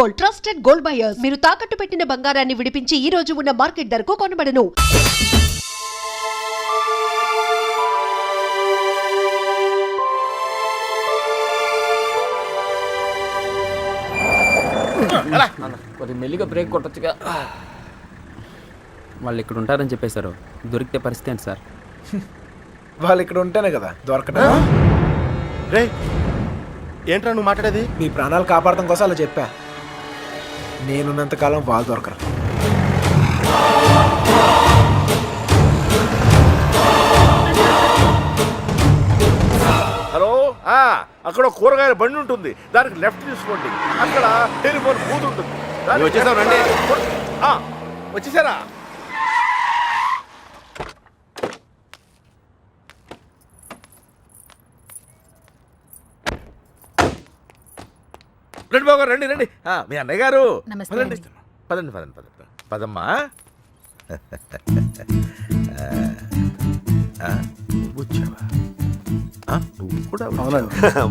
Gold, trusted gold buyers. మీరు తాకట్టు పెట్టిన బంగారాన్ని విడిపించి ఈ రోజు ఉన్న మార్కెట్ ధరకు కొనబడను. కొద్ది మెల్లిగా బ్రేక్ కొట్టొచ్చుగా. వాళ్ళు ఇక్కడ ఉంటారని చెప్పేశారు. దొరికితే పరిస్థితి ఏంటి సార్? వాళ్ళు ఇక్కడ ఉంటేనే కదా దొరకటం. రే ఏంట్రా నువ్వు మాట్లాడేది? మీ ప్రాణాలు కాపాడటం కోసం అలా చెప్పా. నేనున్నంతకాలం వాళ్ళు దొరకరు. హలో, అక్కడ కూరగాయల బండి ఉంటుంది, దానికి లెఫ్ట్ తీసుకోండి. అక్కడ టెలిఫోన్ బూత్ ఉంటుంది. వచ్చేసాం రండి. వచ్చేసారా? రండి బాబు గారు, రండి రండి. మీ అన్నయ్య గారు పదండి పదండి పదండి పదండి పదమ్మా. నువ్వు కూడా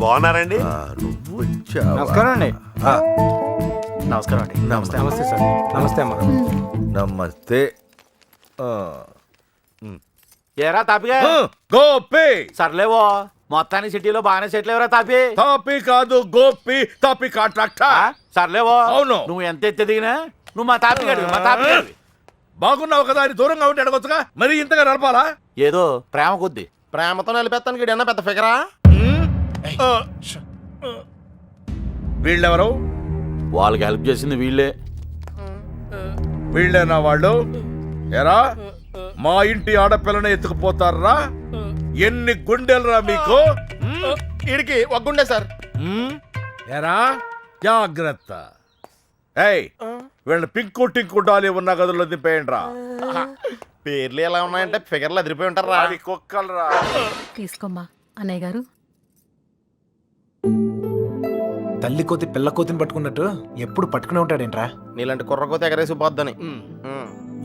బాగున్నారండి? నువ్వు వచ్చావా? నమస్కారం అండి. నమస్కారం అండి. నమస్తే. నమస్తే సార్. నమస్తే అమ్మ. నమస్తే. ఏరా తాపిగా? గోపి. సర్లేవో మొత్తానికి సిటీలో బాగానే సెటిల్ ఎవరా తాపి? తాపి కాదు గోపి, తాపి కాంట్రాక్టర్. సర్లేవో. అవును. నువ్వు ఎంత ఎత్తి దిగినా నువ్వు మా తాపి గడివి, మా తాపి గడివి. బాగున్నావు కదా అని దూరంగా ఉంటే అడగొచ్చుగా, మరి ఇంతగా నడపాలా? ఏదో ప్రేమ కొద్ది. ప్రేమతో నిలిపేస్తానికి ఏమన్నా పెద్ద ఫిగరా? వీళ్ళెవరు? వాళ్ళకి హెల్ప్ చేసింది వీళ్ళే. వీళ్ళేనా వాళ్ళు? ఎరా, మా ఇంటి ఆడపిల్లని ఎత్తుకుపోతారా? ఎన్ని గుండెలరా మీకు? వీడికి ఒక గుండె సార్. ఎరా, జాగ్రత్త. ఏయ్, వీళ్ళ పింకు టింకు డాలి ఉన్న గదుల్లో దింపేయండి రా. పేర్లు ఎలా ఉన్నాయంటే ఫిగర్లు అదిరిపోయి ఉంటారా? అది కుక్కలరా. తీసుకోమ్మా అన్నయ్య గారు. తల్లి కోతి పిల్ల కోతిని పట్టుకున్నట్టు ఎప్పుడు పట్టుకునే ఉంటాడేంట్రా? నీలాంటి కుర్రకోత ఎగరేసి పోద్దని.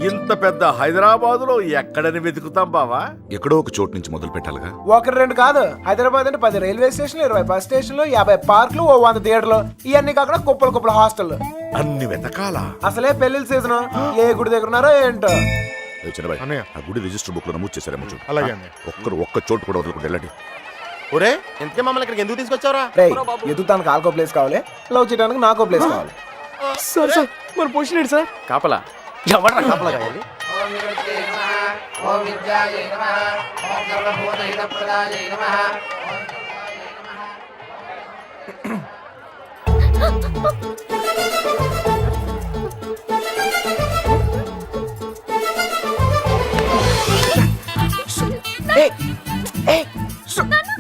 ఇంత పెద్ద హైదరాబాద్ లో ఎక్కడని వెతుకుతాం బావా? ఎక్కడో ఒక చోటు నుంచి మొదలు పెట్టాలిగా. ఒకటి రెండు కాదు, హైదరాబాద్ అంటే 10 రైల్వే స్టేషన్లు, 20 బస్ స్టేషన్లు, 50 పార్కులు, 100 థియేటర్లు, ఇవన్నీ కాకుండా కుప్పలు కుప్పల హాస్టల్. అన్ని వెతకాలా? అసలే పెళ్లిళ్ళ సీజన్. ఏ గుడి దగ్గర ఉన్నారో ఏంటో. చిన్నబాయ్, ఆ గుడి రిజిస్టర్ బుక్ లో నమోదు చేశారేమో చూడు. అలాగే ఒక్క చోటు కూడా వదలకుండా వెళ్ళండి. ఒరే ఇంతకే మమ్మల్ని ఇక్కడికి ఎందుకు తీసుకొచ్చావరా? రేయ్, ఎదుగుతానికి ఆల్కో ప్లేస్ కావాలి, లవ్ చేయడానికి నాకో ప్లేస్ కావాలి. సార్ సార్ మన పొజిషన్ ఏంటి సార్? కాపలా ఎవడరా కాపలా కావాలి?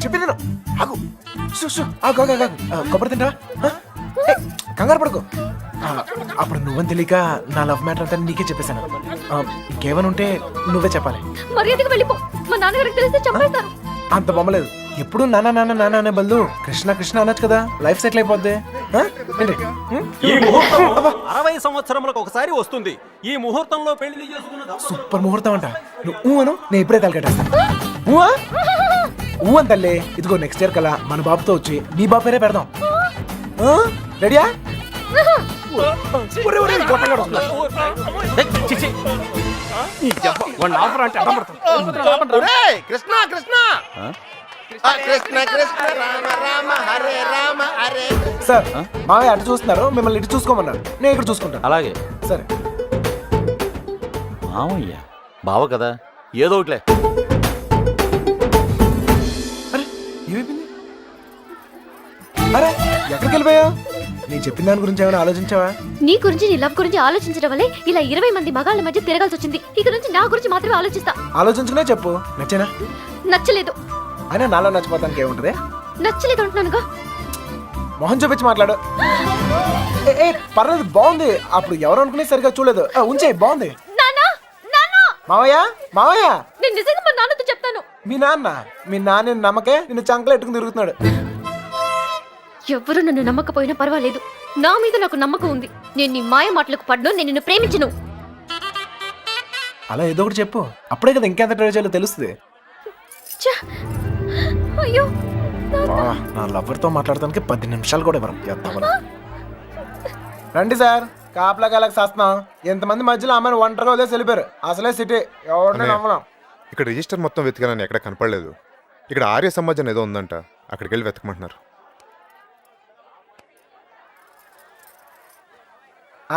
చెప్పింది ఆగు. ఆగు ఆగు ఆగు. కొబ్బరి తింటా? కంగారు పడుకో. అప్పుడు నువ్వని తెలియక నా లవ్ మ్యాటర్ అంతా నీకే చెప్పేశాను. ఇంకేమైనా ఉంటే నువ్వే చెప్పాలి. మర్యాదగా వెళ్ళిపో. మా నాన్నగారికి తెలిస్తే చంపేస్తారు. అంత బొమ్మలేదు. ఎప్పుడు నాన్న నాన్న నాన్న అనే బదులు కృష్ణ కృష్ణ అనొచ్చు కదా, లైఫ్ సెటిల్ అయిపోద్ది. ఈ ముహూర్తం 60 సంవత్సరములకు ఒకసారి వస్తుంది. ఈ ముహూర్తంలో పెళ్లి చేసుకున్న సూపర్ ముహూర్తం అంట. నువ్వు అను, నేను ఇప్పుడే తలకట్టేస్తాను. ఊ అని తల్లి. ఇదిగో నెక్స్ట్ ఇయర్ కల్లా మన బాబుతో వచ్చి నీ బాబు పేరే పెడదాం. రెడీయా? కృష్ణ కృష్ణ కృష్ణ కృష్ణ రామ రామ హరే రామ హరే. సార్, మావయ్య అటు చూస్తున్నారు, మిమ్మల్ని ఇటు చూసుకోమన్నారు. నేను ఇక్కడ చూసుకుంటాను. అలాగే సరే. మామయ్య బావ కదా, ఏదో ఒకట్లే. అరే ఏమైపోయింది? అరే ఎక్కడికి వెళ్ళిపోయావు? నేను చెప్పిన దాని గురించి ఏమైనా ఆలోచించావా? నీ గురించి నీ లవ్ గురించి ఆలోచించడం వల్లే ఇలా 20 మంది మగాళ్ళ మధ్య తిరగాల్సి వచ్చింది. ఇక నుంచి నా గురించి మాత్రమే ఆలోచిస్తా. ఆలోచించుకునే చెప్పు. నచ్చేనా? నచ్చలేదు. అయినా నాలో నచ్చిపోతానికి ఏముంటది? నచ్చలేదు అంటున్నానుగా. మొహం చూపించి మాట్లాడు. ఏ పర్లేదు, బాగుంది. అప్పుడు ఎవరు అనుకునే సరిగా చూడలేదు. ఉంచే, బాగుంది. మావయ్య మావయ్య, నేను నిజంగా మా నాన్నతో చెప్తాను. మీ నాన్న నమ్మకే నిన్ను చంకలు ఎట్టుకుని తిరుగుతున్నాడు. ఎవరు నన్ను నమ్మకపోయినా పర్వాలేదు, నా మీద నాకు నమ్మకం ఉంది. నేను నీ మాయ మాటలకు పడ్ను. నేను నిన్ను ప్రేమించను. అలా ఏదో ఒకటి చెప్పు, అప్పుడే కదా ఇంకెంత ట్రై చేయాలో తెలుస్తుంది. అయ్యో, నా లవర్తో మాట్లాడటానికి 10 నిమిషాలు కూడా ఇవ్వరు. రండి సార్, కాపలా కాలకు చేస్తున్నాం. ఎంతమంది మధ్యలో అమ్మాయిని ఒంటరిగా వదిలేసి వెళ్ళిపోయారు. అసలే సిటీ, ఎవరిని నమ్మలేం. ఇక్కడ రిజిస్టర్ మొత్తం వెతికానని ఎక్కడ కనపడలేదు. ఇక్కడ ఆర్య సమాజం ఏదో ఉందంట, అక్కడికి వెళ్ళి వెతకమంటున్నారు.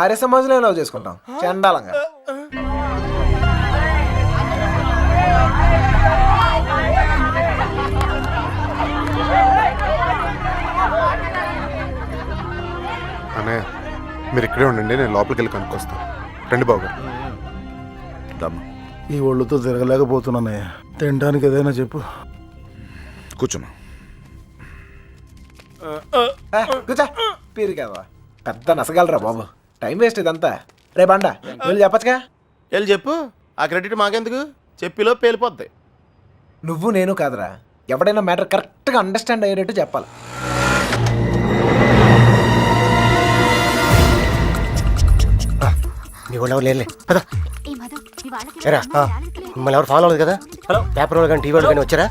ఆర్య సమాజంలో లవ్ చేసుకుంటాం చండాలంగా. అన్నయ్య మీరు ఇక్కడే ఉండండి, నేను లోపలికి వెళ్ళి కనుక్కొస్తాను. రండి బాబు గారు. దమ్ము ఈ ఒళ్ళుతో తిరగలేకపోతున్నానయ్యా. తినడానికి ఏదైనా చెప్పు. కూర్చోమా. కూర్చో, పీరికావా పెద్ద నసగలరా బాబు. టైం వేస్ట్ ఇదంతా. రే బండ వెళ్ళి చెప్పచ్చుగా. వెళ్ళి చెప్పు, ఆ క్రెడిట్ మాకెందుకు, చెప్పిలో పేలిపోద్ది. నువ్వు నేను కాదురా, ఎవడైనా మ్యాటర్ కరెక్ట్గా అండర్స్టాండ్ అయ్యేటట్టు చెప్పాలి. నీ వాళ్ళు ఎవరు లేలే పద. ఎరా మిమ్మల్ని ఎవరు ఫాలో అవ్వదు కదా? హలో, పేపర్ వాళ్ళు కానీ టీవీ వాళ్ళు కానీ వచ్చారా?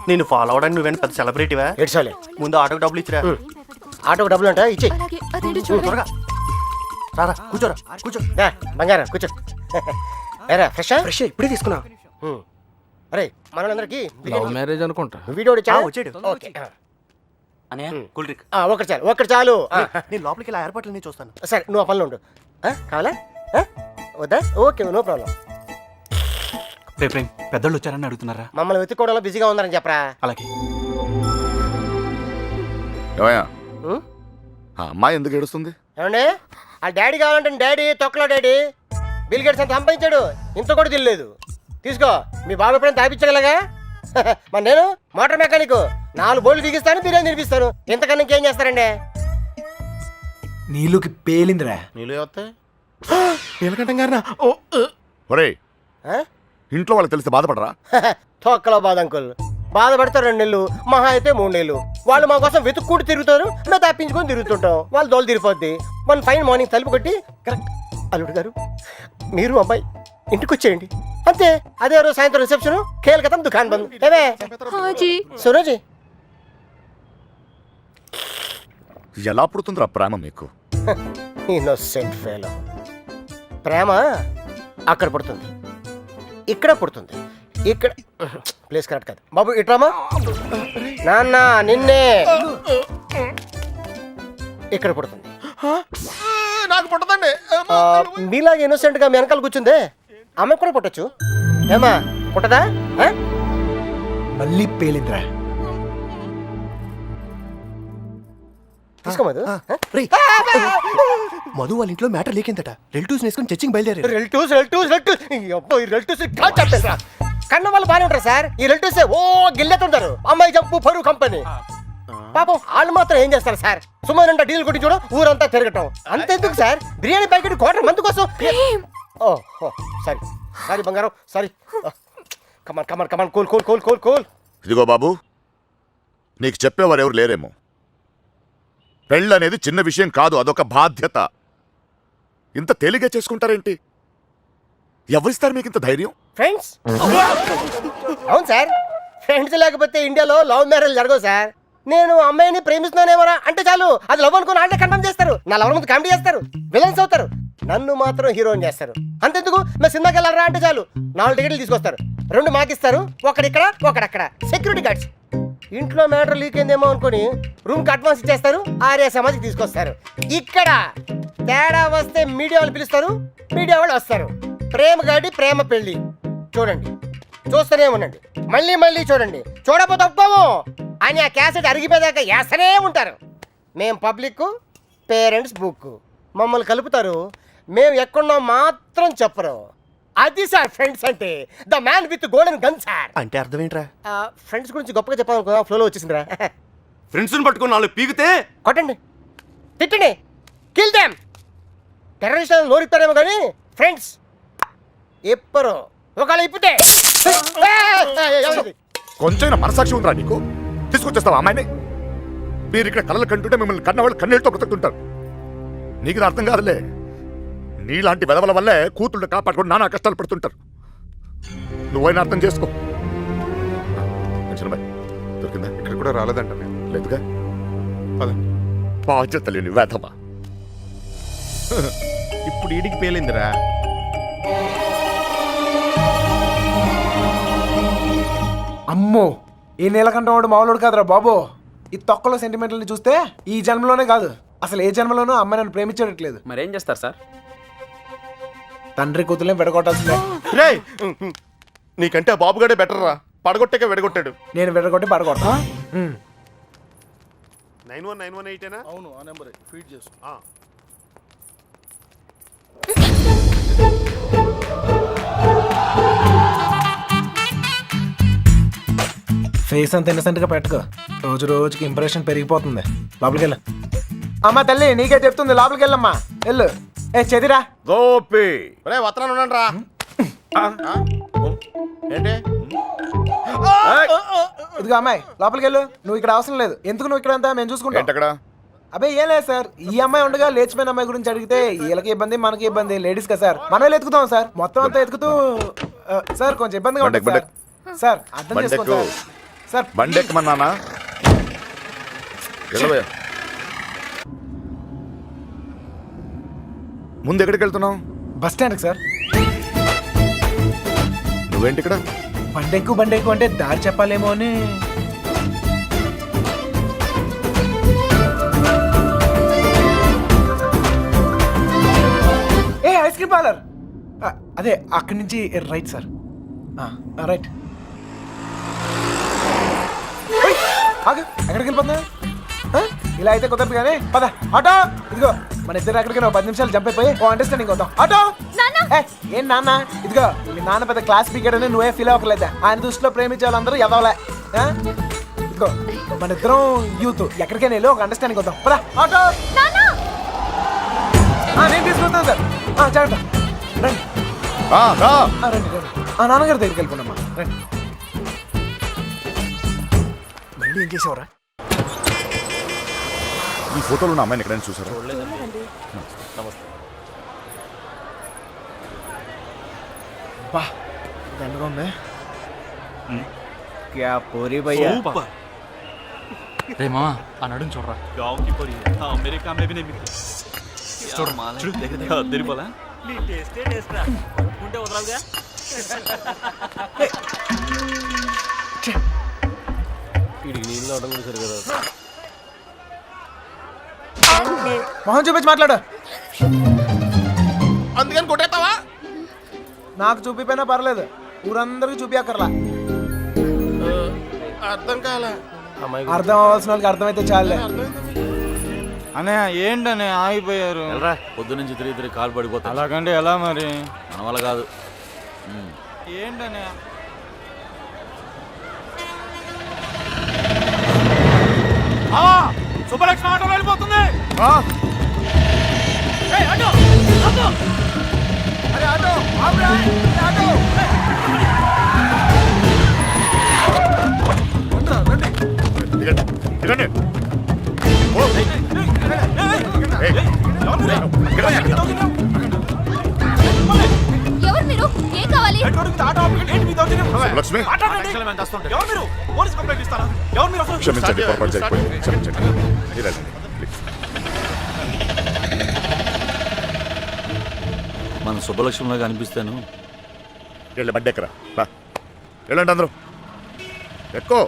నేను ఫాలో అవడానికి నువ్వేంటి పెద్ద సెలబ్రిటీవా? ఏడ్చాలి. ముందు ఆటోకి డబ్బులు ఇచ్చిరా. ఆటోకి డబ్బులు అంట ఇచ్చే. త్వరగా రారా, కూర్చోరా, కూర్చో. బంగారం కూర్చో. ఎరా ఫ్రెష్ ఫ్రెష్ ఇప్పుడే తీసుకున్నా. అరే మనోళ్ళందరికీ లవ్ మ్యారేజ్ అనుకుంటా. వీడియో వచ్చాడు. ఓకే. Cool drink. ఒకటి చాలు, ఒకటి చాలు. నేను లోపలికి ఇలా ఏర్పాట్లు నేను చూస్తాను. సరే నువ్వు ఆ పనిలో ఉండు. కావాలా వద్దా? Okay, no problem. ప్రేమ్ పెద్దోళ్ళు వచ్చారని అడుగుతున్నారా? మమ్మల్ని వెతుక్కోవడంలో బిజీగా ఉన్నారని చెప్పరా. అలాగే. ఏమయ్యా, ఉం? ఆ అమ్మాయి ఎందుకు ఏడుస్తుంది? ఏమండి, ఆ డాడీ కావాలంటే డాడీ తొక్కలో డాడీ బిల్ గేట్స్ అంత సంపాదించాడు, ఇంత కూడా తెలియలేదు. తీసుకో, మీ బాబు ఎప్పుడైనా తాపించగలగా? మరి నేను మోటార్ మెకానిక్, 4 బోర్లు బిగిస్తాను, బిర్యానీ తినిపిస్తాను. ఇంతకన్నా ఇంకేం చేస్తారండి? నీళ్ళకి పేలిందిరా. నీళ్ళు వస్తాయి. నీలకంఠం గారినా? ఒరేయ్, ఇంట్లో వాళ్ళకి తెలిసి బాధపడరా? తొక్కలో బాధ అంకుల్. బాధపడతారు 2 నెలలు, మహా అయితే 3 నెలలు. వాళ్ళు మా కోసం వెతుక్కుంటూ తిరుగుతారు, మేము తప్పించుకొని తిరుగుతుంటాం. వాళ్ళు దోలు తిరిగిపోద్ది. వన్ ఫైన్ మార్నింగ్ తలుపు కొట్టి, కరెక్ట్ అల్లుడు గారు మీరు అబ్బాయి ఇంటికి వచ్చేయండి అంతే. అదే రోజు సాయంత్రం రిసెప్షన్, కేల్కతం దుకాన్ బంద్. ఏమే సురోజీ, ఎలా పుడుతుందిరా ప్రేమ మీకు? Innocent fellow. ప్రేమ అక్కడ పుడుతుంది, ఇక్కడ పుడుతుంది. ఇక్కడ ప్లేస్ కరెక్ట్ కాదు బాబు. ఇట్రామా నాన్న, నిన్నే ఇక్కడ పుడుతుంది. నాకు పుట్టదండి. మీలాగా ఇన్నోసెంట్ గా మీ వెనకాల కూర్చుందే ఆమె కూడా పుట్టచ్చు. ఏమా పుట్టదా? మళ్ళీ పేలిందిరా. తీసుకోమదు. మధు వాళ్ళ ఇంట్లో మ్యాటర్ లీకిందట. రిలేటివ్స్ వేసుకుని చర్చింగ్ బయలుదేరారు. రిలేటివ్స్ కన్న వాళ్ళు బాగానే ఉంటారు సార్. ఈ రిలేటివ్స్ ఓ గిల్లెతుంటారు. అమ్మాయి జంపు పరువు కంపెనీ. పాపం వాళ్ళు మాత్రం ఏం చేస్తారు సార్? సుమారు డీల్ కొట్టి చూడ ఊరంతా తిరగటం. అంతెందుకు sir, biryani packet quarter month కోసం. ఓ సారీ సారీ బంగారం, sorry. Come on come on come on, cool cool cool cool cool. ఇదిగో బాబు, నీకు చెప్పేవారు ఎవరు లేరేమో. పెళ్ళి అనేది చిన్న విషయం కాదు, అదొక బాధ్యత. ఇంత తేలిగ్గా చేసుకుంటారేంటి? ఎవరిస్తారు మీకు ఇంత ధైర్యం? ఫ్రెండ్స్. అవును సార్, ఫ్రెండ్స్ లేకపోతే ఇండియాలో లవ్ మ్యారేజ్ జరగవు సార్. నేను అమ్మాయిని ప్రేమిస్తున్నానేమోరా అంటే చాలు, అది లవ్ అనుకుని వాళ్ళే కన్ఫర్మ్ చేస్తారు. నా లవ్ ముందు కామెడీ చేస్తారు, విలన్స్ అవుతారు. నన్ను మాత్రం హీరోయిన్ చేస్తారు. అంతెందుకు, మేము సినిమాకి వెళ్ళారా అంటే చాలు 4 టికెట్లు తీసుకొస్తారు. 2 మాకిస్తారు, ఒకడిక్కడ ఒకడక్కడ. Security guards. ఇంట్లో మ్యాటర్ లీక్ అయిందేమో అనుకుని రూమ్కి అడ్వాన్స్ ఇచ్చేస్తారు, ఆర్య సమాధికి తీసుకొస్తారు. ఇక్కడ తేడా వస్తే మీడియా వాళ్ళు పిలుస్తారు, మీడియా వాళ్ళు వస్తారు. ప్రేమ గాడి ప్రేమ పెళ్లి చూడండి, చూస్తూనే ఉండండి, మళ్ళీ మళ్ళీ చూడండి. చూడకపోతే ఒప్పుకోము అని ఆ క్యాసెట్ అరిగిపోయాక వేస్తూనే ఉంటారు. మేం పబ్లిక్, పేరెంట్స్ బుక్. మమ్మల్ని కలుపుతారు, మేము ఎక్కడున్నాం మాత్రం చెప్పరు. అది సార్ ఫ్రెండ్స్ అంటే. The man with golden gun sir. అంటే అర్థం ఏంట్రా? ఫ్రెండ్స్ గురించి గొప్పగా చెప్పాలనుకో, ఫ్లోలో వచ్చేసిందిరా. ఫ్రెండ్స్ని పట్టుకుని 4 పీకితే కొట్టండి, తిట్టండి, కిల్ దెమ్. టెర్రరిస్ట్ నోరిస్తారేమో కానీ ఫ్రెండ్స్ ఎప్పరు. ఒకవేళ ఇప్పితే కొంచెం మనసాక్షి ఉందిరా నీకు? తీసుకొచ్చేస్తావా అమ్మాయిని? మీరు ఇక్కడ కళ్ళలు కంటుంటే మిమ్మల్ని కన్నవాళ్ళు కన్నీళ్ళతో బ్రతుకుతుంటారు. నీకు ఇది అర్థం కాదులే. నీలాంటి వెదవల వల్లే కూతుళ్ళు కాపాడుకొని నానా కష్టాలు పడుతుంటారు. నువ్వైనా అర్థం చేసుకో. దొరికిందా? ఇక్కడ కూడా రాలేదంట. లేదుగా. పదండి. బాధ్యత లేని వేధమా. ఇప్పుడు ఈడికి పేలిందిరా. అమ్మో, ఈ నీలకంఠం వాడు మామూలుడు కాదురా బాబు. ఈ తొక్కలో సెంటిమెంట్లని చూస్తే ఈ జన్మలోనే కాదు అసలు ఏ జన్మలోనూ అమ్మాయి నన్ను ప్రేమించట్లేదు. మరేం చేస్తారు సార్? తండ్రి కూతుర్లే విడగొట్టాల్సిందే. రేయ్ నీకంటే ఆ బాబుగాడే బెటర్ రా. పడగొట్టాక విడగొట్టాడు. నేను విడగొట్టి పడగొట్టా. 9191 అవును ఆ నెంబర్ ఫీడ్ చేసు. ఫేస్ అంత ఇన్నసెంట్ గా పెట్టుకో. రోజు రోజుకి ఇంప్రెషన్ పెరిగిపోతుంది. లోపలికి వెళ్ళు. అమ్మా తల్లి నీకే చెప్తుంది, లోపలికి వెళ్ళమ్మా. వెళ్ళు. ఏ చెదిరా గోపి రే వత్తనాను ఉండండి రా. ఏంటి ఇదిగో అమ్మాయి లోపలికి వెళ్ళు. నువ్వు ఇక్కడ అవసరం లేదు. ఎందుకు నువ్వు ఇక్కడ అంతా మేము చూసుకుంటాం. ఏంటక్కడ? అబ్బాయి ఏం లేదు సార్, ఈ అమ్మాయి ఉండగా లేచిపోయిన అమ్మాయి గురించి అడిగితే వీళ్ళకి ఇబ్బంది మనకి ఇబ్బంది. లేడీస్ కదా సార్, మనం ఎత్తుకుతాం సార్. మొత్తం అంతా ఎత్తుకుతూ సార్ కొంచెం ఇబ్బందిగా ఉంటుంది సార్. సార్ అర్థం చేసుకోండి సార్. సార్ బండెక్కమన్నానా? ముందు ఎక్కడికి వెళ్తున్నావు? బస్ స్టాండ్కి సార్. నువ్వేంటి ఇక్కడ? బండెక్కు అంటే దారి చెప్పాలేమో అని. ఏ ఐస్ క్రీమ్ పార్లర్ అదే అక్కడి నుంచి రైట్ సార్. రైట్. ఆగు, ఎక్కడికి వెళ్ళిపోతున్నా? ఇలా అయితే కుదరదు కానీ పద. ఆటో ఇదిగో, మన ఇద్దరు ఎక్కడికి 10 నిమిషాలు జంప్ అయిపోయి ఓ అండర్స్టాండింగ్ అవుతాం. ఆటో ఏం నాన్న? ఇదిగో మీ నాన్న పెద్ద క్లాస్ స్పీకర్ అని నువ్వే ఫీల్ అవ్వలేదా? ఆయన దృష్టిలో ప్రేమించే వాళ్ళందరూ ఎదవలే. ఇదిగో మన ఇద్దరం యూత్, ఎక్కడికైనా వెళ్ళి ఒక అండర్స్టాండింగ్ అవుతాం. పద ఆటో. నేను తీసుకొస్తాను సార్. జాగ్రత్త. రండి రండి రండి. నాన్నగారి దగ్గరికి వెళ్ళిపోండమ్మా. రండి. మళ్ళీ ఏం చేసావురా? ఈ ఫోటోలో ఉన్న అమ్మాయిని ఎక్కడైనా చూసారా? బా దండగా ఉంది. క్యా పోరీ భయ్యా. రే మామా ఆ నడుం చూడరా. మొహం చూపించి మాట్లాడు. అందుకని కొట్టేస్తావా? నాకు చూపిపోయినా పర్లేదు, ఊరందరికి చూపించక్కర్లా. అర్థం కాలే. అర్థం అవ్వాల్సిన వాళ్ళకి అర్థమైతే చాలే. అనే ఏంటనే ఆగిపోయారు? పొద్దు నుంచి తిరిగి కాలు పడిపోతా. అలాగంటే ఎలా మరి? మన వల్ల కాదు. ఏంటనే సుబ్బలక్ష్మి ఆటో వెళ్ళిపోతుంది. ఎవరు మీరు? ఏం కావాలి? లక్ష్మి క్షమించండి, పొరపాటు జరిగిపోయింది. క్షమించండి. ఇలా రండి, ప్లీజ్. మన సుబ్బలక్ష్మిలాగా అనిపిస్తాను. వెళ్ళి బండెక్కరా. వెళ్ళండి అందరూ, ఎక్కువ.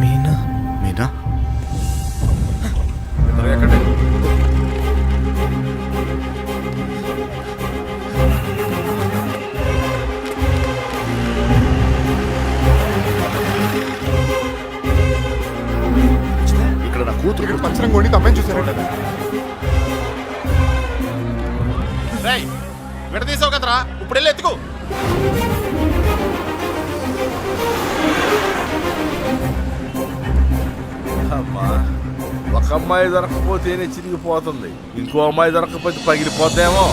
మీనా మీనా ఇక్కడ నా కూతురు ఇక్కడ పంచరం కొండి అమ్మాయిని చూసారంట. విడదీసావు కదరా, ఇప్పుడు వెళ్ళి ఎత్తుకో. అమ్మా, ఒక అమ్మాయి దొరకపోతేనే చిరిగిపోతుంది, ఇంకో అమ్మాయి దొరకపోతే పగిలిపోతేమో.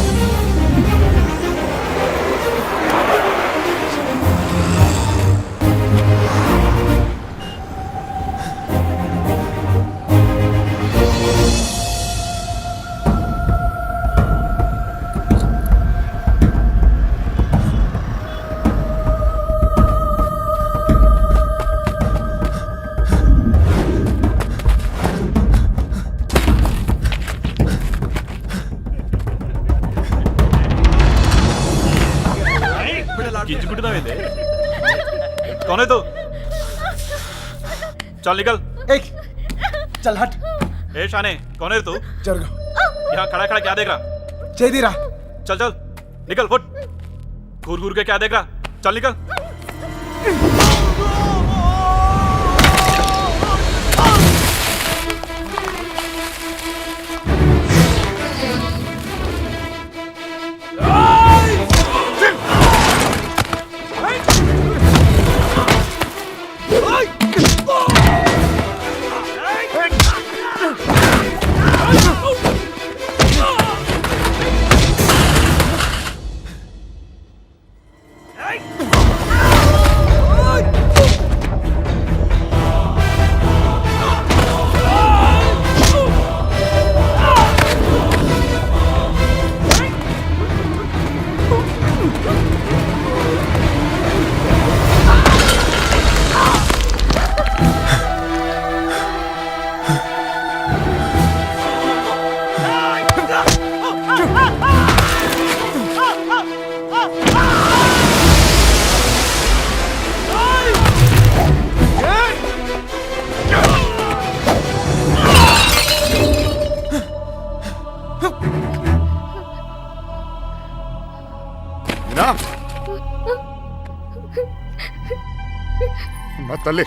कौन है तू? चल निकल। ए चल हट ए शाने, कौन है तू? जरगो यहाँ खड़ा खड़ा क्या देख रहा? చేదిరా चल चल निकल, फुट। घूर घूर के क्या देख रहा? चल निकल। మీనా మా తల్లి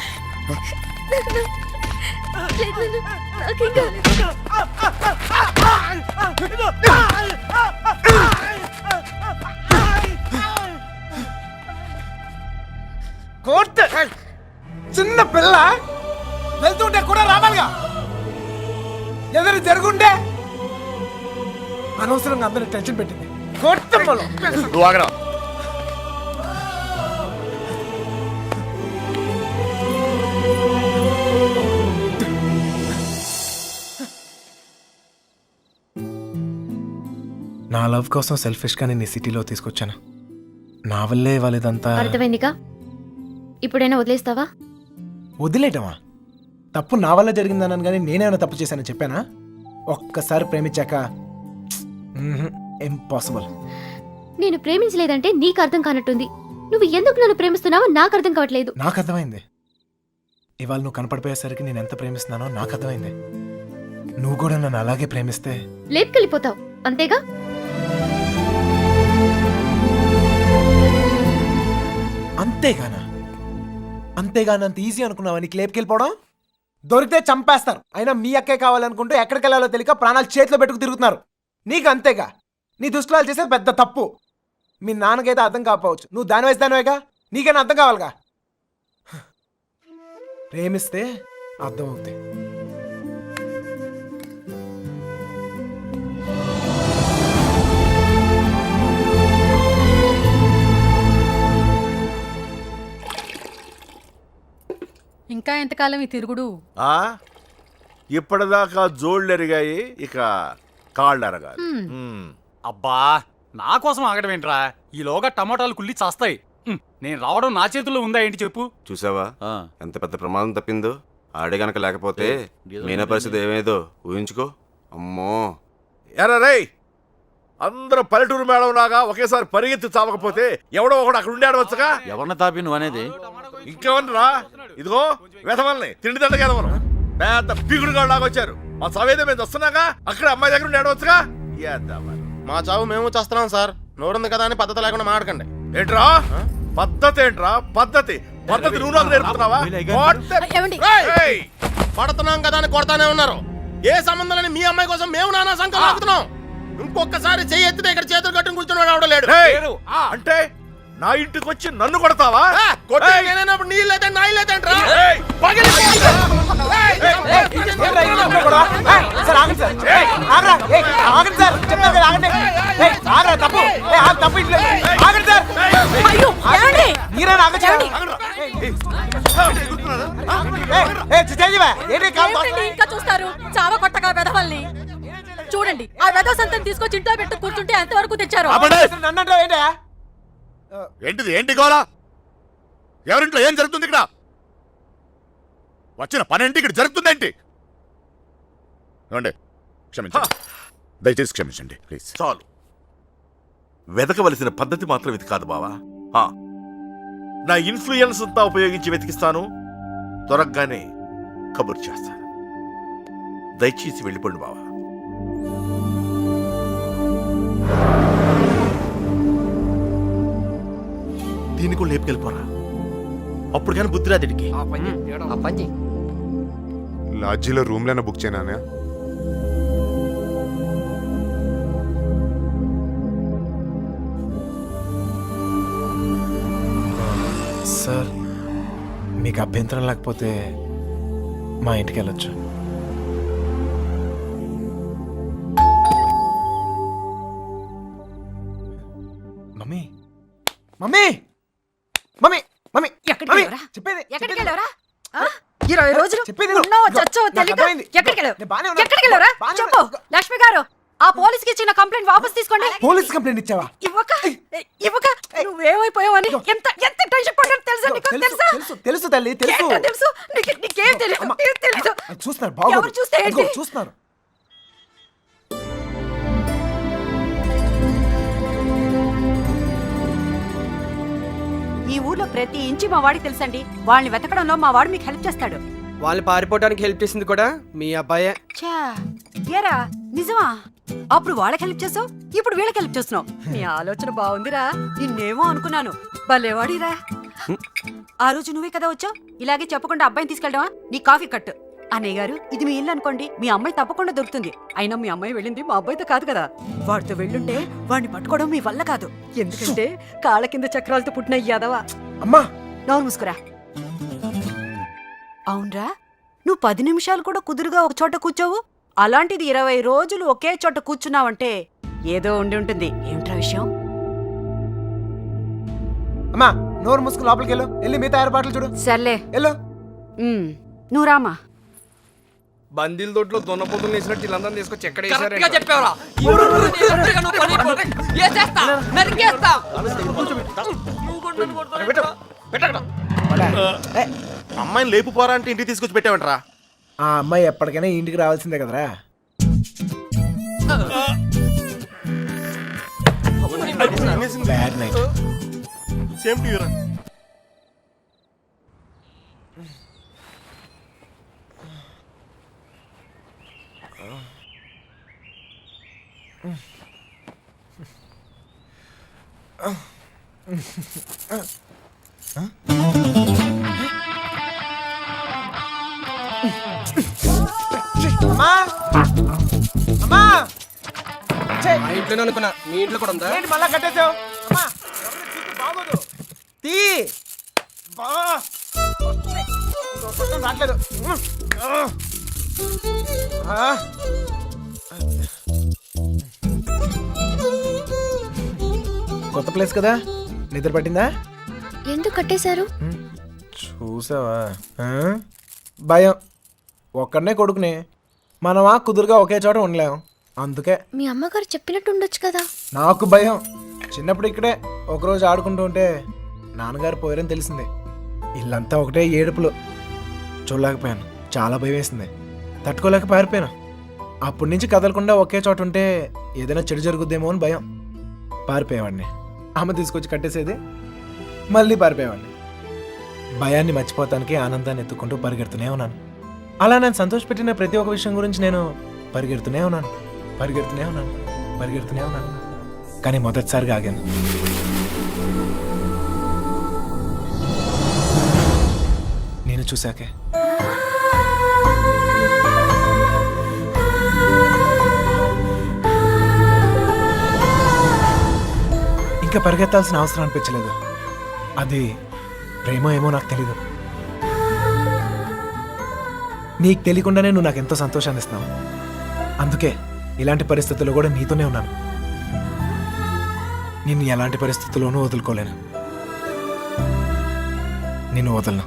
కోర్టు చిన్న పిల్ల వెళ్తుంటే కూడా రావాలిగా ఏదైనా జరుగుంటే అనవసరంగా అందరిని టెన్షన్ పెట్టింది కోర్టు నువ్వు ఆగరా. నా లవ్ కోసం సెల్ఫిష్ గా నేను ఈ సిటీలో తీసుకొచ్చాను. నా వల్లే వాళ్ళదంతా అర్థమైందిగా? ఇప్పుడైనా వదిలేస్తావా? వదిలేయటమా? తప్పు నా వల్ల జరిగిందన్నాను కానీ నేనేమైనా తప్పు చేశానని చెప్పానా? ఒక్కసారి ప్రేమించాక ఇంపాసిబుల్. నేను ప్రేమించలేదంటే నీకు అర్థం కానట్టుంది. నువ్వు ఎందుకు నన్ను ప్రేమిస్తున్నావో నాకు అర్థం కావట్లేదు. నాకు అర్థమైంది. ఇవాళ నువ్వు కనపడిపోయేసరికి నేను ఎంత ప్రేమిస్తున్నానో నాకు అర్థమైంది. నువ్వు కూడా నన్ను అలాగే ప్రేమిస్తే లేపుకెళ్ళిపోతావు అంతేగా? అంతేగాని అంత ఈజీ అనుకున్నావా నీకు లేపుకెళ్ళిపోవడం? దొరికితే చంపేస్తారు. అయినా మీ అక్కే కావాలనుకుంటూ ఎక్కడికి వెళ్ళాలో తెలియక ప్రాణాలు చేతిలో పెట్టుకు తిరుగుతున్నారు. నీకు అంతేగా. నీ దుస్తులు చేసేది పెద్ద తప్పు. మీ నాన్నకైతే అర్థం కాకపోవచ్చు, నువ్వు దాని వయసు దానివేగా, నీకైనా అర్థం కావాలిగా. ప్రేమిస్తే అర్థం అవుతాయి. ఇంకా ఎంతకాలం ఈ తిరుగుడు? ఇప్పటిదాకా జోళ్ళు ఎరిగాయి, ఇక కాళ్ళు ఎరగాలి. అబ్బా, నా కోసం ఆగడం ఏంట్రా? ఈలోగా టమాటాలు కుళ్ళి చేస్తాయి. నేను రావడం నా చేతుల్లో ఉందా ఏంటి చెప్పు? చూసావా ఎంత పెద్ద ప్రమాదం తప్పిందో? ఆడే గనక లేకపోతే మీనా పరిస్థితి ఏమేదో ఊహించుకో. అమ్మో ఎరా రేయ్, అందరూ పల్లెటూరు మేడం లాగా ఒకేసారి పరిగెత్తి చావకపోతే ఎవడో ఒకడు అక్కడ ఉండి ఆడవచ్చుగా. ఎవరిని తాపి నువ్వు అనేది? ఇంకేమన్నా? ఇదిగో వెధవల్ని తిండి దండగా ఎదవరు పెద్ద పీకుడుగా లాగా వచ్చారు. మా చావేదో మేము వస్తున్నాగా, అక్కడ అమ్మాయి దగ్గర ఉండి ఆడవచ్చుగా. మా చావు మేము చేస్తున్నాం సార్. నోరుంది కదా అని పద్ధతి లేకుండా మాడకండి. ఏంట్రా పద్ధతి? ఏంట్రా పద్ధతి? పద్ధతి నువ్వు నాకు నేర్పుతున్నావా? పడుతున్నాం కదా అని కొడతానే ఉన్నారు. ఏ సంబంధం లేని మీ అమ్మాయి కోసం మేము నానా సంఖ్యలో ఆగుతున్నాం. ఇంకొకసారి చెయ్యి ఎత్తితే ఇక్కడ చేతులు కట్టుకుని కూర్చుని రావడం లేడు. అంటే నా ఇంటికి వచ్చి నన్ను కొడతావా? నీళ్ళైతే నా ఇల్లు అయితే ఇంకా చూస్తారు చావ కొట్టగా వెధవల్ని. చూడండి, ఆ వెధవ సంతం తీసుకొచ్చి ఇంట్లో పెట్టు కూర్చుంటే ఎంతవరకు తెచ్చారు? ఏంటిది? ఏంటి గోలా? ఎవరింట్లో ఏం జరుగుతుంది? ఇక్కడ వచ్చిన పనేంటి? ఇక్కడ జరుగుతుందేంటి? క్షమించండి, దయచేసి క్షమించండి ప్లీజ్. చాలు, వెతకవలసిన పద్ధతి మాత్రం ఇది కాదు బావా. నా ఇన్ఫ్లుయెన్స్ అంతా ఉపయోగించి వెతికిస్తాను, దొరకగానే కబురు చేస్తాను. దయచేసి వెళ్ళిపోండి బావా. దీన్ని కూడా లేపుకెళ్ళిపోరా, అప్పుడు కానీ బుద్ధి రాదు దీనికి. లాడ్జీలో రూమ్లైనా బుక్ చేయనా? సార్, మీకు అభ్యంతరం లేకపోతే మా ఇంటికి వెళ్ళొచ్చు. మమ్మీ మమ్మీ మమ్మీ మమ్మీ ఎక్కడికి మమ్మీ, వెళ్ళావురా? చెప్పేది ఎక్కడికి వెళ్ళావరా 20 రోజులు చెప్పేది విను. ఉన్నావో చచ్చావో నాకు తెలియక అర్థమైంది. ఎక్కడికి వెళ్ళావు? నేను బాగానే ఉన్నాను. ఎక్కడికి వెళ్ళావురా? బాగానే చెప్పు ఉన్నాను. లక్ష్మి గారు, ఆ పోలీస్కి ఇచ్చిన కంప్లైంట్ వాపస్ తీసుకోండి. పోలీస్ కంప్లైంట్ ఇచ్చావా? ఇవ్వక నువ్వేమైపోయావని ఎంత ఎంత టెన్షన్ పడ్డాను తెలుసా నీకు? తెలుసా? తెలుసు తెలుసు తల్లి, తెలుసు. ఏంటో తెలుసు నీకేం తెలియదు. అమ్మ. ఏం తెలియదు. చూస్తున్నారు బాబు, ఎవరు చూస్తే ఏంటి? చూస్తున్నారు. ఈ ఊర్లో ప్రతి ఇంచి మా వాడికి తెలుసండి. వాళ్ళని వెతకడంలో మా వాడు మీకు హెల్ప్ చేస్తాడు. వాళ్ళు పారిపోవడానికి హెల్ప్ చేసింది కూడా మీ అబ్బాయే. ఛా, ఏరా నిజమా? అప్పుడు వాళ్ళకి హెల్ప్ చేసావు, ఇప్పుడు వీళ్ళకి హెల్ప్ చేస్తున్నావు. నీ ఆలోచన బాగుందిరా. నిన్నేమో అనుకున్నాను, భలేవాడిరా. ఆ రోజు నువ్వే కదా వచ్చావు. ఇలాగే చెప్పకుండా అబ్బాయిని తీసుకెళ్ళడమా? నీ కాఫీ కట్టు. అన్నయ్య గారు, ఇది మీ ఇల్లు అనుకోండి, మీ అమ్మాయి తప్పకుండా దొరుకుతుంది. అయినా మీ అమ్మాయి వెళ్ళింది మా అబ్బాయితో కాదు కదా. వాడితో వెళ్ళుంటే వాడిని పట్టుకోవడం మీ వల్ల కాదు. ఎందుకంటే కాళ్ళ కింద చక్రాలతో పుట్టిన యాదవా. అమ్మా, నోరు మూసుకురా. అవునరా, నువ్వు 10 నిమిషాలు కూడా కుదురుగా ఒక చోట కూర్చోవు. అలాంటిది 20 రోజులు ఒకే చోట కూర్చున్నావంటే ఏదో ఉండి ఉంటుంది. ఏమిట్రా విషయం? అమ్మా, నోరు మూసుకుని లోపలికి వెళ్ళు. వెళ్ళి మిగతా ఏర్పాట్లు చూడు. సర్లే వెళ్ళు. నువ్వు రామా. బందీల దొడ్లో దున్నపోతులు వేసినట్టు వీళ్ళందరం తీసుకొచ్చి ఎక్కడ అమ్మాయిని లేపుపోరా అంటే ఇంటికి తీసుకొచ్చి పెట్టావంటరా. ఆ అమ్మాయి ఎప్పటికైనా ఇంటికి రావాల్సిందే కదరా. Bad night. Same to you రా. అమ్మా, అమ్మా, మా ఇంట్లోనే అనుకున్నా, మీ ఇంట్లో కూడా ఉందా? ఏంటి మళ్ళా కట్టేసావు? అమ్మా, బాగోదు. తీ బా, రావట్లేదు. కొత్త ప్లేస్ కదా, నిద్ర పట్టిందా? ఎందుకు కట్టేశారు? చూసావా? భయం. ఒక్కడనే కొడుకుని మనమా కుదురుగా ఒకే చోట ఉండలేం, అందుకే. మీ అమ్మగారు చెప్పినట్టు ఉండొచ్చు కదా. నాకు భయం. చిన్నప్పుడు ఇక్కడే ఒకరోజు ఆడుకుంటూ ఉంటే నాన్నగారు పోయారని తెలిసింది. ఇల్లంతా ఒకటే ఏడుపులు. చూడలేకపోయాను, చాలా భయం వేసింది. తట్టుకోలేక పారిపోయాను. అప్పటి నుంచి కదలకుండా ఒకే చోట ఉంటే ఏదైనా చెడు జరుగుద్దేమో అని భయం. పారిపోయేవాడిని. అమ్మ తీసుకొచ్చి కట్టేసేది, మళ్ళీ పారిపోయేవాడిని. భయాన్ని మర్చిపోతానికి ఆనందాన్ని ఎత్తుకుంటూ పరిగెడుతూనే ఉన్నాను. అలా నేను సంతోషపెట్టిన ప్రతి ఒక్క విషయం గురించి నేను పరిగెడుతూనే ఉన్నాను. కానీ మొదటిసారిగా ఆగాను. నేను చూశాకే. ఇంకా పరిగెత్తాల్సిన అవసరం అనిపించలేదు. అది ప్రేమ ఏమో నాకు తెలీదు. నీకు తెలియకుండానే నువ్వు నాకు ఎంతో సంతోషాన్ని ఇస్తున్నావు. అందుకే ఇలాంటి పరిస్థితుల్లో కూడా నీతోనే ఉన్నాను. నిన్ను ఎలాంటి పరిస్థితుల్లోనూ వదులుకోలేను. నిన్ను వదలను.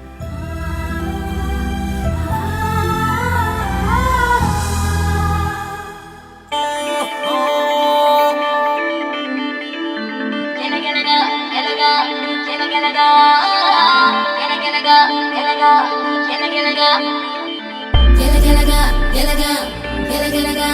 ఎలగెలగా